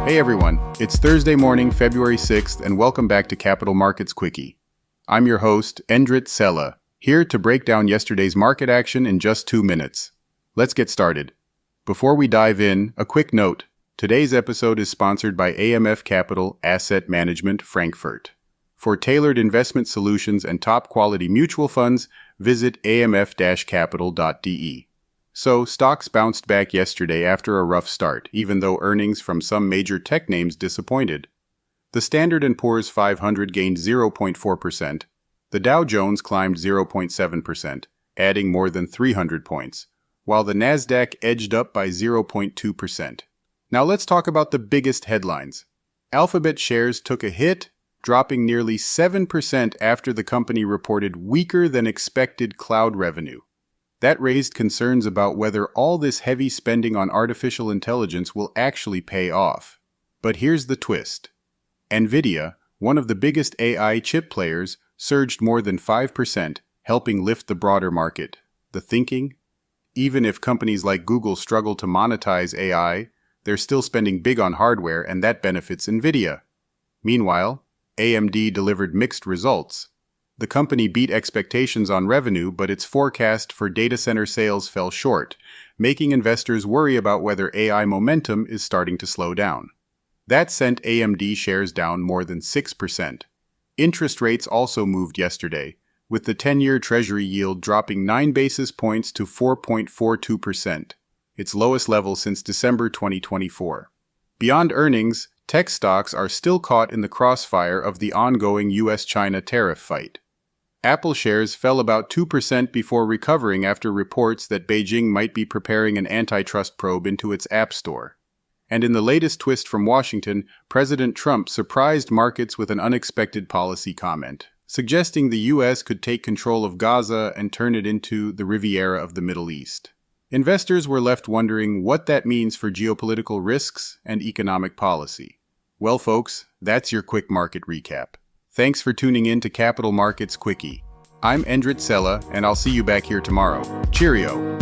Hey everyone, it's Thursday morning, February 6th, and welcome back to Capital Markets Quickie. I'm your host, Endrit Cela, here to break down yesterday's market action in just 2 minutes. Let's get started. Before we dive in, a quick note. Today's episode is sponsored by AMF Capital Asset Management Frankfurt. For tailored investment solutions and top-quality mutual funds, visit amf-capital.de. So, stocks bounced back yesterday after a rough start, even though earnings from some major tech names disappointed. The Standard & Poor's 500 gained 0.4%. The Dow Jones climbed 0.7%, adding more than 300 points, while the Nasdaq edged up by 0.2%. Now let's talk about the biggest headlines. Alphabet shares took a hit, dropping nearly 7% after the company reported weaker than expected cloud revenue. That raised concerns about whether all this heavy spending on artificial intelligence will actually pay off. But here's the twist. NVIDIA, one of the biggest AI chip players, surged more than 5%, helping lift the broader market. The thinking? Even if companies like Google struggle to monetize AI, they're still spending big on hardware, and that benefits NVIDIA. Meanwhile, AMD delivered mixed results. The company beat expectations on revenue, but its forecast for data center sales fell short, making investors worry about whether AI momentum is starting to slow down. That sent AMD shares down more than 6%. Interest rates also moved yesterday, with the 10-year Treasury yield dropping 9 basis points to 4.42%, its lowest level since December 2024. Beyond earnings, tech stocks are still caught in the crossfire of the ongoing US-China tariff fight. Apple shares fell about 2% before recovering after reports that Beijing might be preparing an antitrust probe into its App Store. And in the latest twist from Washington, President Trump surprised markets with an unexpected policy comment, suggesting the U.S. could take control of Gaza and turn it into the Riviera of the Middle East. Investors were left wondering what that means for geopolitical risks and economic policy. Well, folks, that's your quick market recap. Thanks for tuning in to Capital Markets Quickie. I'm Endrit Cela, and I'll see you back here tomorrow. Cheerio!